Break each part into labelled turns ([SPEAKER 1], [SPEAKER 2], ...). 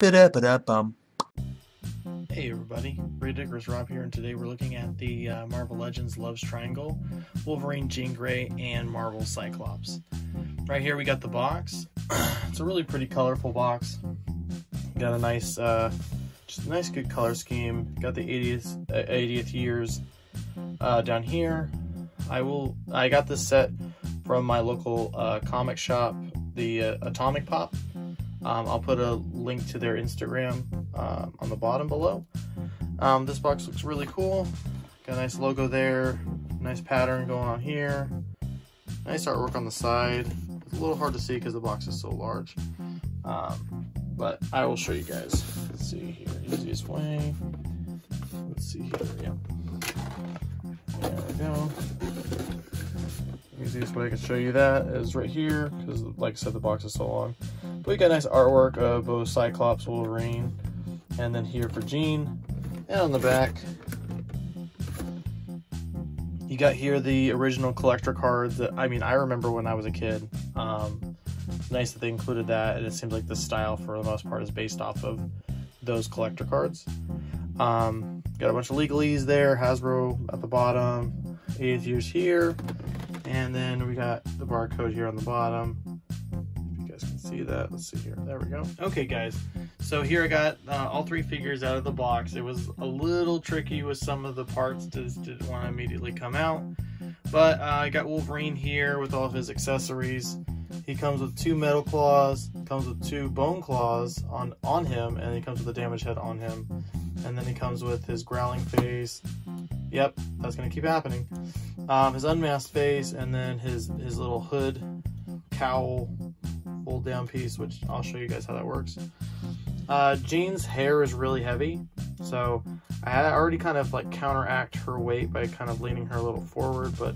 [SPEAKER 1] Ba-da-ba-da-bum.
[SPEAKER 2] Hey everybody, Ridicurous Rob here, and today we're looking at the Marvel Legends Love's Triangle, Wolverine, Jean Grey, and Marvel Cyclops. Right here we got the box. It's a really pretty colorful box. Got a nice, just a nice good color scheme. Got the 80th years down here. I got this set from my local comic shop, the Atomik Pop. I'll put a link to their Instagram on the bottom below. This box looks really cool. Got a nice logo there, nice pattern going on here, nice artwork on the side. It's a little hard to see because the box is so large, but I will show you guys. Let's see here, easiest way. Let's see here, yeah. There we go. Easiest way I can show you that is right here, because like I said, the box is so long. But we got nice artwork of both Cyclops, Wolverine, and then here for Jean. And on the back, you got here the original collector cards that, I mean, I remember when I was a kid. It's nice that they included that, and it seems like the style for the most part is based off of those collector cards. Got a bunch of legalese there, Hasbro at the bottom, 80th years here, and then we got the barcode here on the bottom. If you guys can see that, let's see here, there we go. Okay guys, so here I got all three figures out of the box. It was a little tricky with some of the parts, just didn't want to immediately come out, but I got Wolverine here with all of his accessories. He comes with 2 metal claws, comes with 2 bone claws on him, and he comes with a damaged head on him. And then he comes with his growling face. Yep, that's gonna keep happening. His unmasked face, and then his little hood, cowl, fold down piece, which I'll show you guys how that works. Jean's hair is really heavy, so I had already kind of like counteract her weight by kind of leaning her a little forward, but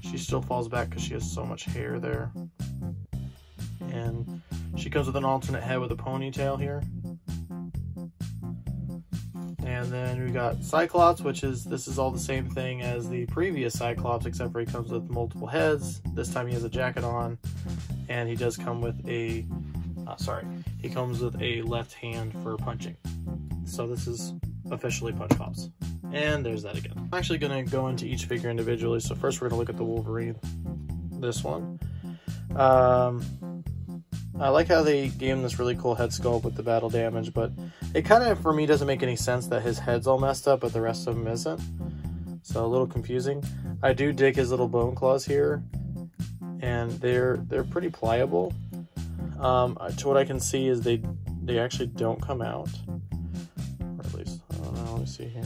[SPEAKER 2] she still falls back because she has so much hair there. And she comes with an alternate head with a ponytail here. And then we got Cyclops, this is all the same thing as the previous Cyclops, except for he comes with multiple heads. This time he has a jacket on, and he does come with a, he comes with a left hand for punching. So this is officially Punch Pops. And there's that again. I'm actually gonna go into each figure individually. So first we're gonna look at the Wolverine, this one. I like how they gave him this really cool head sculpt with the battle damage, but it kind of, for me, doesn't make any sense that his head's all messed up, but the rest of him isn't. So a little confusing. I do dig his little bone claws here, and they're pretty pliable. To what I can see is they actually don't come out, or at least, I don't know, let me see here.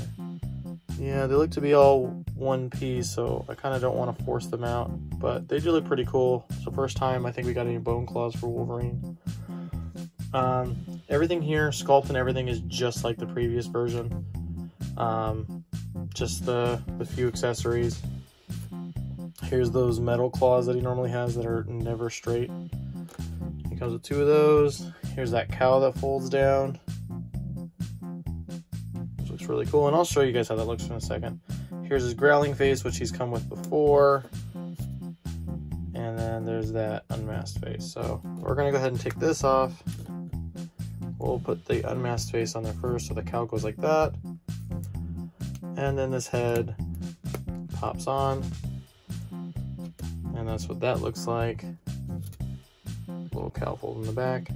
[SPEAKER 2] Yeah, they look to be all one piece, so I kind of don't want to force them out, but they do look pretty cool. So first time I think we got any bone claws for Wolverine. Everything here, sculpt and everything, is just like the previous version. Just the few accessories. Here's those metal claws that he normally has that are never straight. He comes with 2 of those. Here's that cowl that folds down. Looks really cool, and I'll show you guys how that looks in a second. Here's his growling face, which he's come with before, and then there's that unmasked face. So we're gonna go ahead and take this off. We'll put the unmasked face on there first, so the cowl goes like that, and then this head pops on, and that's what that looks like. Little cowl fold in the back.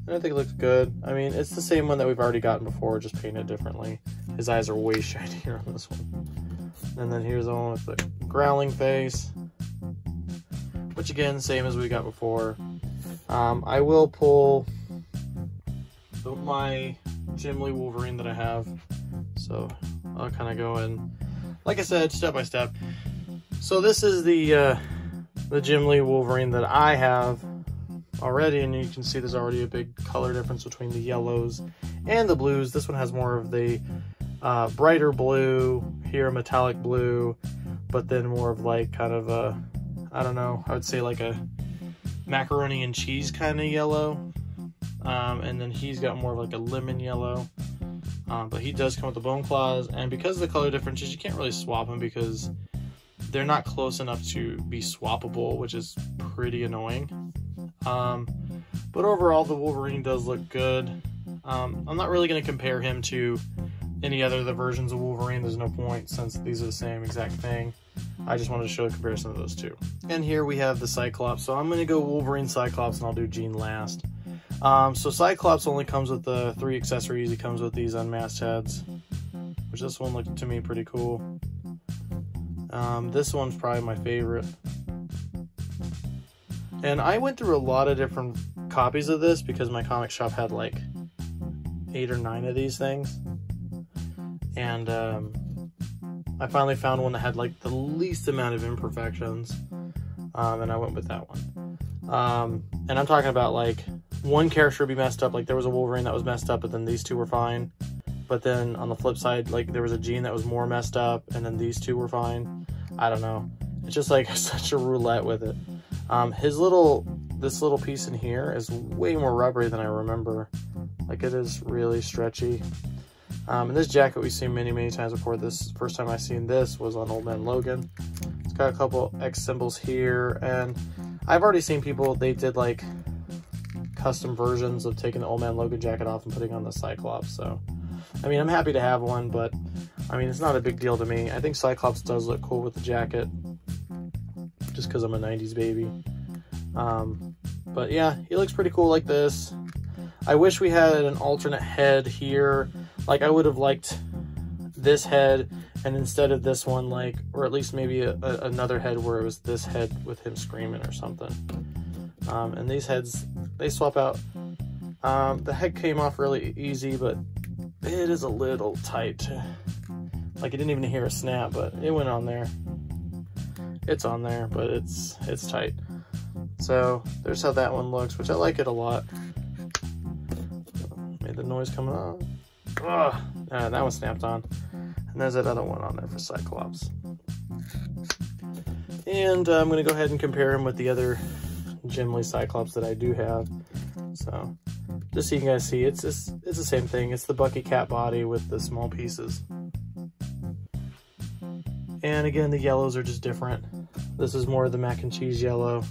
[SPEAKER 2] I think it looks good. I mean, it's the same one that we've already gotten before, just painted differently. His eyes are way shinier on this one. And then here's the one with the growling face, which again, same as we got before. I will pull my Jim Lee Wolverine that I have, so I'll kind of go in, like I said, step by step. So this is the Jim Lee Wolverine that I have already, and you can see there's already a big color difference between the yellows and the blues. This one has more of the brighter blue, here metallic blue, but then more of like kind of a, I don't know, I would say like a macaroni and cheese kind of yellow, and then he's got more of like a lemon yellow, but he does come with the bone claws, and because of the color differences, you can't really swap them because they're not close enough to be swappable, which is pretty annoying. But overall, the Wolverine does look good. I'm not really going to compare him to any other of the versions of Wolverine. There's no point since these are the same exact thing. I just wanted to show a comparison of those two. And here we have the Cyclops. So I'm going to go Wolverine, Cyclops, and I'll do Jean last. So Cyclops only comes with the 3 accessories. He comes with these unmasked heads, which this one looked to me pretty cool. This one's probably my favorite. And I went through a lot of different copies of this because my comic shop had like 8 or 9 of these things. And I finally found one that had like the least amount of imperfections. And I went with that one. And I'm talking about like one character would be messed up. Like there was a Wolverine that was messed up, but then these two were fine. But then on the flip side, like there was a Jean that was more messed up, and then these two were fine. I don't know. It's just like such a roulette with it. This little piece in here is way more rubbery than I remember. Like it is really stretchy. And this jacket we've seen many, many times before. This first time I seen this was on Old Man Logan. It's got a couple X symbols here, and I've already seen people, they did like custom versions of taking the Old Man Logan jacket off and putting on the Cyclops. So, I mean, I'm happy to have one, but I mean, it's not a big deal to me. I think Cyclops does look cool with the jacket, just because I'm a 90s baby. But yeah, he looks pretty cool like this. I wish we had an alternate head here. Like I would have liked this head, and instead of this one, like, or at least maybe another head where it was this head with him screaming or something. And these heads, they swap out. The head came off really easy, but it is a little tight. Like I didn't even hear a snap, but it went on there. It's on there, but it's tight. So there's how that one looks, which I like it a lot. Made the noise coming on. Ugh, that one snapped on. And there's that other one on there for Cyclops. And I'm going to go ahead and compare him with the other Jim Lee Cyclops that I do have. So just so you guys see, it's the same thing. It's the Bucky Cat body with the small pieces. And again, the yellows are just different. This is more of the mac and cheese yellow,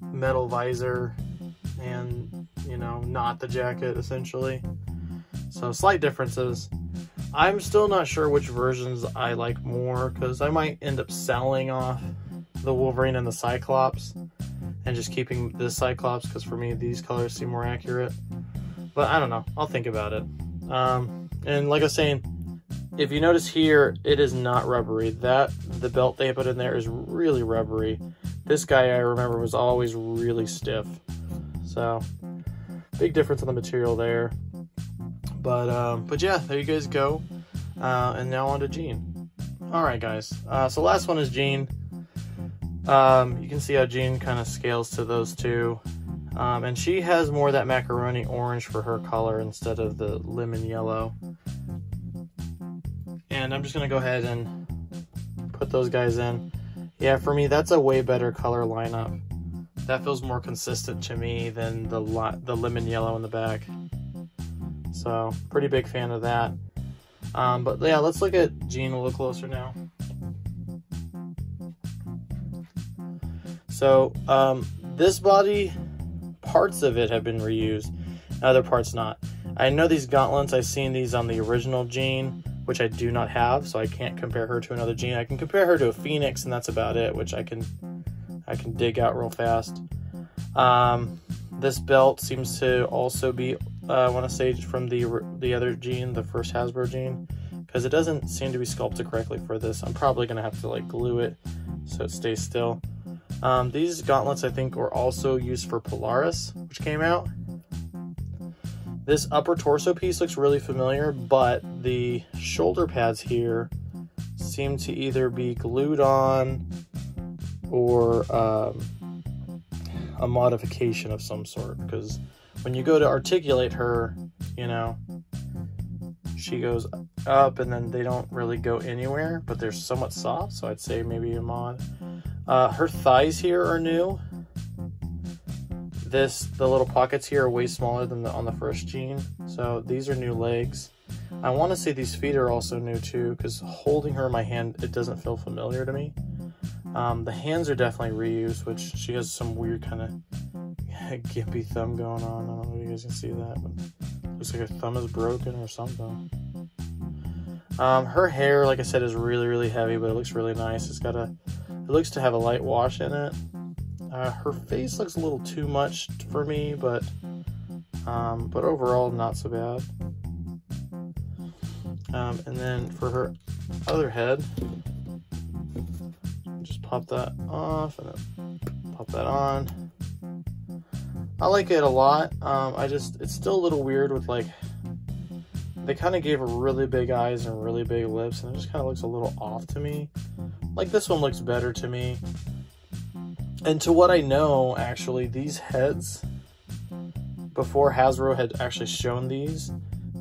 [SPEAKER 2] metal visor, and you know, not the jacket essentially. So slight differences. I'm still not sure which versions I like more, because I might end up selling off the Wolverine and the Cyclops and just keeping this Cyclops, because for me these colors seem more accurate. But I don't know, I'll think about it. And like I was saying, if you notice here, it is not rubbery. The belt they put in there is really rubbery. This guy, I remember, was always really stiff. So big difference in the material there. But yeah, there you guys go. And now on to Jean. Alright guys, so last one is Jean. You can see how Jean kind of scales to those two. And she has more of that macaroni orange for her color instead of the lemon yellow. And I'm just going to go ahead and put those guys in. Yeah, for me, that's a way better color lineup. That feels more consistent to me than the lemon yellow in the back. So, pretty big fan of that. But yeah, let's look at Jean a little closer now. So, this body, parts of it have been reused, other parts not. I know these gauntlets, I've seen these on the original Jean, which I do not have, so I can't compare her to another Jean. I can compare her to a Phoenix, and that's about it, which I can dig out real fast. This belt seems to also be, I want to say, from the other Jean, the first Hasbro Jean, because it doesn't seem to be sculpted correctly for this. I'm probably going to have to like glue it so it stays still. These gauntlets, I think, were also used for Polaris, which came out. This upper torso piece looks really familiar, but the shoulder pads here seem to either be glued on or a modification of some sort, because when you go to articulate her, you know, she goes up and then they don't really go anywhere, but they're somewhat soft, so I'd say maybe a mod. Her thighs here are new. The little pockets here are way smaller than on the first Jean, so these are new legs. I want to say these feet are also new too, because holding her in my hand, it doesn't feel familiar to me. The hands are definitely reused, which she has some weird kind of gimpy thumb going on. I don't know if you guys can see that, but looks like her thumb is broken or something. Her hair, like I said, is really, really heavy, but it looks really nice. It looks to have a light wash in it. Her face looks a little too much for me, but overall not so bad. And then for her other head, just pop that off and then pop that on. I like it a lot. It's still a little weird with, like, they kind of gave her really big eyes and really big lips, and it just kind of looks a little off to me. Like, this one looks better to me. And to what I know, actually, these heads, before Hasbro had actually shown these,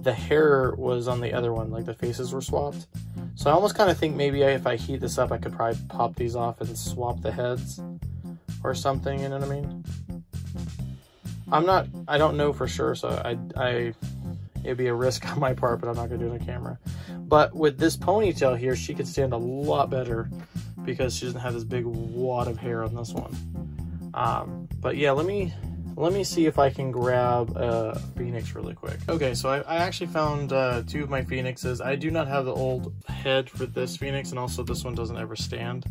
[SPEAKER 2] the hair was on the other one, like the faces were swapped. So I almost kind of think maybe if I heat this up, I could probably pop these off and swap the heads or something, you know what I mean? I don't know for sure, so it'd be a risk on my part, but I'm not gonna do it on camera. But with this ponytail here, she could stand a lot better because she doesn't have this big wad of hair on this one. But yeah, let me see if I can grab a Phoenix really quick. Okay, so I actually found 2 of my Phoenixes. I do not have the old head for this Phoenix, and also this one doesn't ever stand.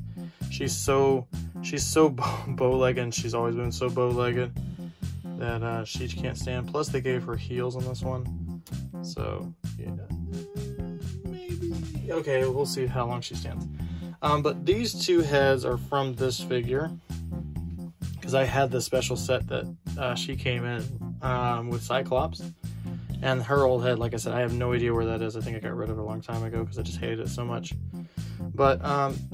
[SPEAKER 2] She's so bow-legged, and she's always been so bow-legged that she can't stand. Plus, they gave her heels on this one, so yeah, maybe. Okay, we'll see how long she stands. But these 2 heads are from this figure, because I had the special set that she came in with Cyclops, and her old head, like I said, I have no idea where that is. I think I got rid of it a long time ago because I just hated it so much. But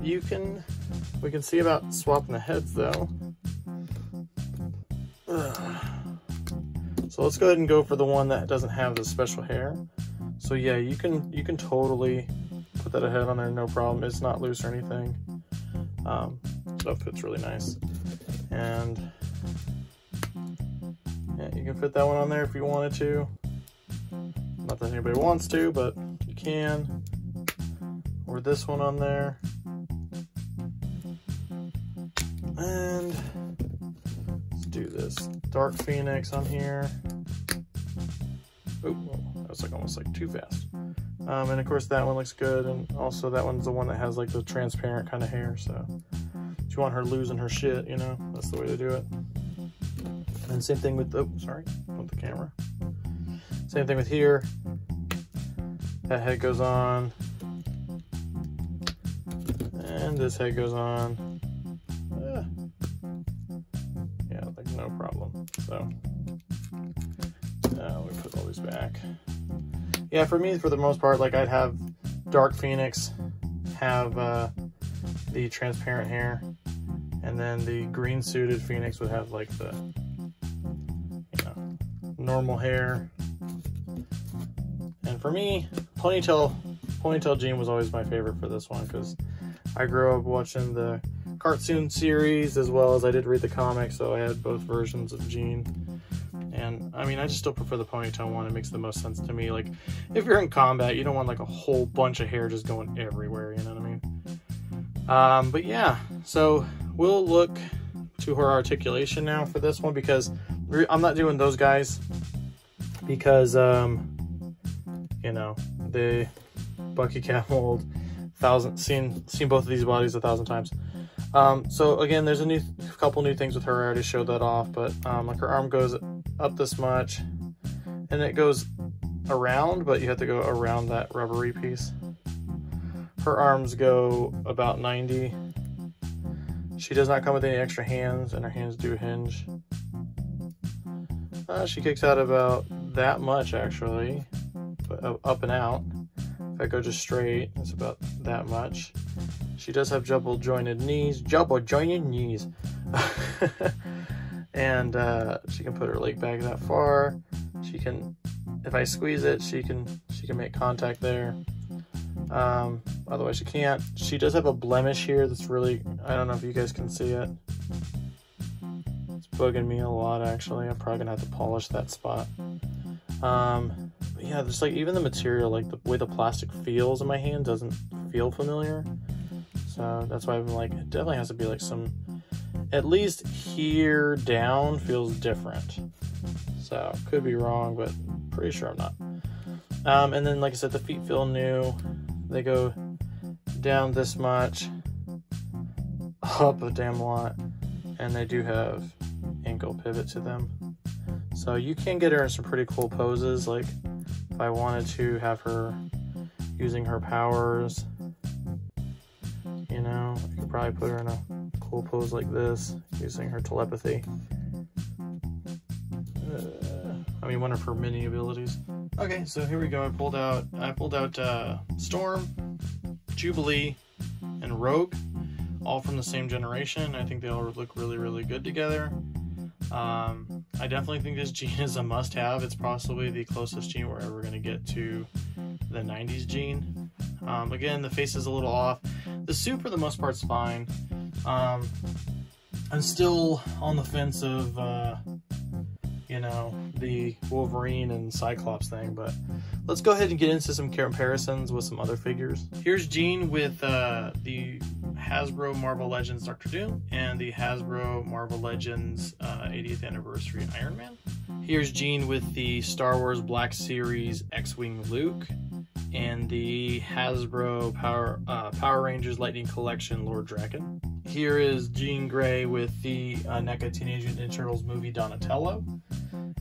[SPEAKER 2] we can see about swapping the heads though. So let's go ahead and go for the one that doesn't have the special hair. So yeah, you can totally put that head on there, no problem. It's not loose or anything. So it fits really nice. And yeah, you can fit that one on there if you wanted to. Not that anybody wants to, but you can. Or this one on there. And let's do this Dark Phoenix on here. Oh, that was like almost like too fast. And of course that one looks good, and also that one's the one that has like the transparent kind of hair, so if you want her losing her shit, you know, that's the way to do it. And same thing with the, with the camera. Same thing with here. That head goes on. And this head goes on. Yeah, like no problem. So, let me put all these back. Yeah, for me, for the most part, like I'd have Dark Phoenix have the transparent hair, and then the green suited Phoenix would have like the, you know, normal hair. And for me, ponytail Jean was always my favorite for this one, because I grew up watching the cartoon series as well as I did read the comics, so I had both versions of Jean. And I mean, I just still prefer the ponytail one. It makes the most sense to me. Like, if you're in combat, you don't want like a whole bunch of hair just going everywhere, you know what I mean? But yeah, so we'll look to her articulation now for this one, because I'm not doing those guys because, you know, the Bucky Cat mold, seen both of these bodies 1,000 times. So again, there's a couple new things with her. I already showed that off, but like her arm goes up this much, and it goes around, but you have to go around that rubbery piece. Her arms go about 90. She does not come with any extra hands, and her hands do hinge. She kicks out about that much actually, but up and out. If I go just straight, it's about that much. She does have double jointed knees. And she can put her leg back that far. She can, if I squeeze it, she can make contact there. Otherwise she can't. She does have a blemish here that's really, I don't know if you guys can see it. It's bugging me a lot actually. I'm probably gonna have to polish that spot. But yeah, just like even the material, like the way the plastic feels in my hand doesn't feel familiar. So that's why I'm like, it definitely has to be like some at least here down feels different. So could be wrong, but pretty sure I'm not. And then, like I said, the feet feel new. They go down this much, up a damn lot, and they do have ankle pivot to them. So you can get her in some pretty cool poses. Like if I wanted to have her using her powers, you know, I could probably put her in a cool pose like this, using her telepathy. I mean, one of her mini abilities. Okay, so here we go. I pulled out Storm, Jubilee, and Rogue, all from the same generation. I think they all look really, really good together. I definitely think this gene is a must-have. It's possibly the closest gene we're ever going to get to the 90s gene. Again, the face is a little off. The suit, for the most part, is fine. I'm still on the fence of, you know, the Wolverine and Cyclops thing, but let's go ahead and get into some comparisons with some other figures. Here's Jean with the Hasbro Marvel Legends Doctor Doom and the Hasbro Marvel Legends 80th Anniversary Iron Man. Here's Jean with the Star Wars Black Series X-Wing Luke and the Hasbro Power Rangers Lightning Collection Lord Draken. Here is Jean Grey with the NECA Teenage Mutant Ninja Turtles movie Donatello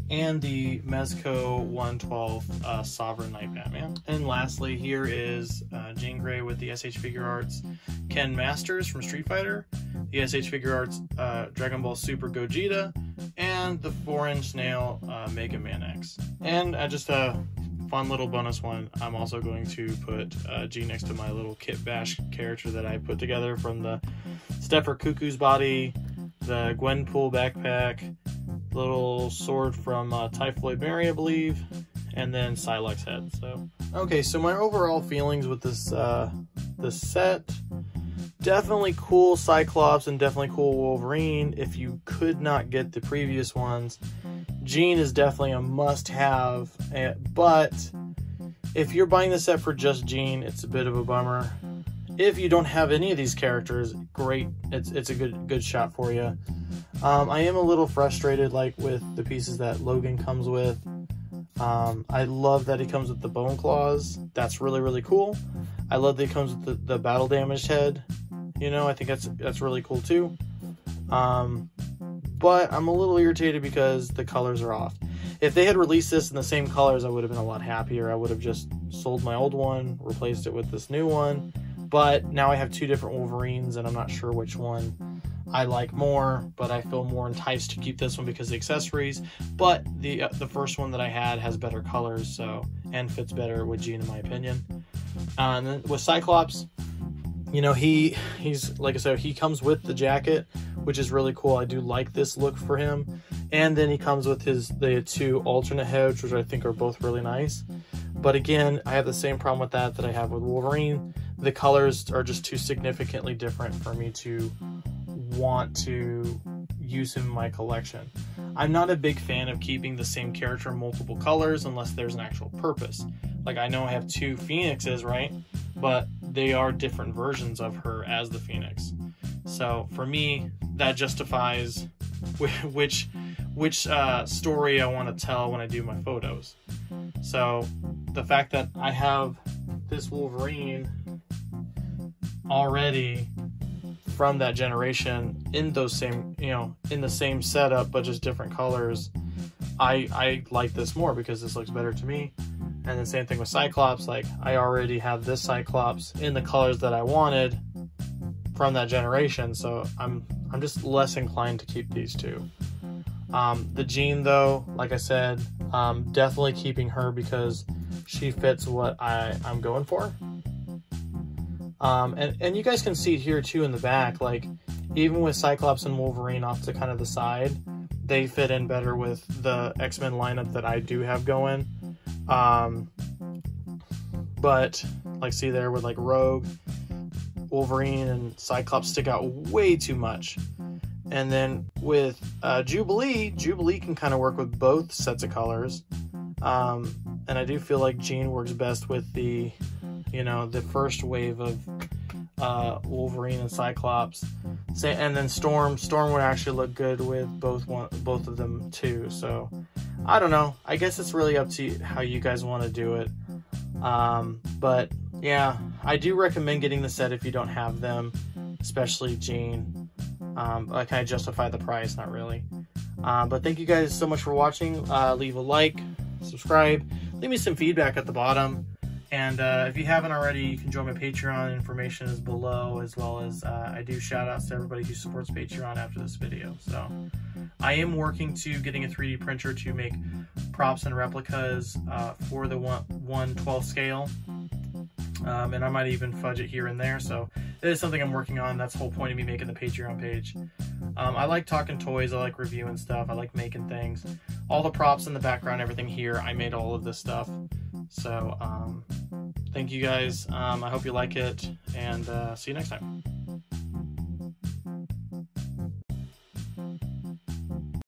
[SPEAKER 2] and the Mezco 112 Sovereign Knight Batman. And lastly, here is Jean Grey with the SH Figure Arts Ken Masters from Street Fighter, the SH Figure Arts Dragon Ball Super Gogeta, and the 4-inch snail Mega Man X. And just a fun little bonus one, I'm also going to put Jean next to my little Kit Bash character that I put together from the Stepher Cuckoo's body, the Gwenpool backpack, little sword from Typhoid Mary, I believe, and then Psylocke's head. So okay, so my overall feelings with this this set, definitely cool Cyclops and definitely cool Wolverine. If you could not get the previous ones, Jean is definitely a must-have, but if you're buying the set for just Jean, it's a bit of a bummer. If you don't have any of these characters, great, it's a good shot for you. I am a little frustrated, like, with the pieces that Logan comes with. I love that he comes with the bone claws. That's really, really cool. I love that he comes with the battle damaged head. You know, I think that's really cool too. But I'm a little irritated because the colors are off. If they had released this in the same colors, I would have been a lot happier. I would have just sold my old one, replaced it with this new one. But now I have two different Wolverines, and I'm not sure which one I like more, but I feel more enticed to keep this one because of the accessories. But the first one that I had has better colors, so, and fits better with Jean in my opinion. And then with Cyclops, you know, he's like I said, he comes with the jacket, which is really cool. I do like this look for him. And then he comes with the two alternate heads, which I think are both really nice. But again, I have the same problem with that I have with Wolverine. The colors are just too significantly different for me to want to use him in my collection. I'm not a big fan of keeping the same character in multiple colors unless there's an actual purpose. Like, I know I have two Phoenixes, right? But they are different versions of her as the Phoenix. So for me, that justifies which story I want to tell when I do my photos. So the fact that I have this Wolverine already from that generation in those same, you know, in the same setup but just different colors, I like this more because this looks better to me. And the same thing with Cyclops, like, I already have this Cyclops in the colors that I wanted from that generation, so I'm just less inclined to keep these two. The Jean, though, like I said, definitely keeping her because she fits what I'm going for. And you guys can see it here too in the back, like, even with Cyclops and Wolverine off to kind of the side, they fit in better with the X-Men lineup that I do have going. But like, see there with like Rogue, Wolverine, and Cyclops stick out way too much. And then with Jubilee can kind of work with both sets of colors. And I do feel like Jean works best with the, you know, the first wave of Wolverine and Cyclops. And then Storm would actually look good with both of them too. So I don't know. I guess it's really up to how you guys want to do it. But yeah, I do recommend getting the set if you don't have them, especially Jean. Can I justify the price? Not really. But thank you guys so much for watching. Leave a like, subscribe, leave me some feedback at the bottom. And if you haven't already, you can join my Patreon. Information is below, as well as I do shout outs to everybody who supports Patreon after this video. So I am working to getting a 3D printer to make props and replicas for the 1/12 scale. And I might even fudge it here and there. So it is something I'm working on. That's the whole point of me making the Patreon page. I like talking toys. I like reviewing stuff. I like making things. All the props in the background, everything here, I made all of this stuff. So thank you guys. I hope you like it, and see you next time.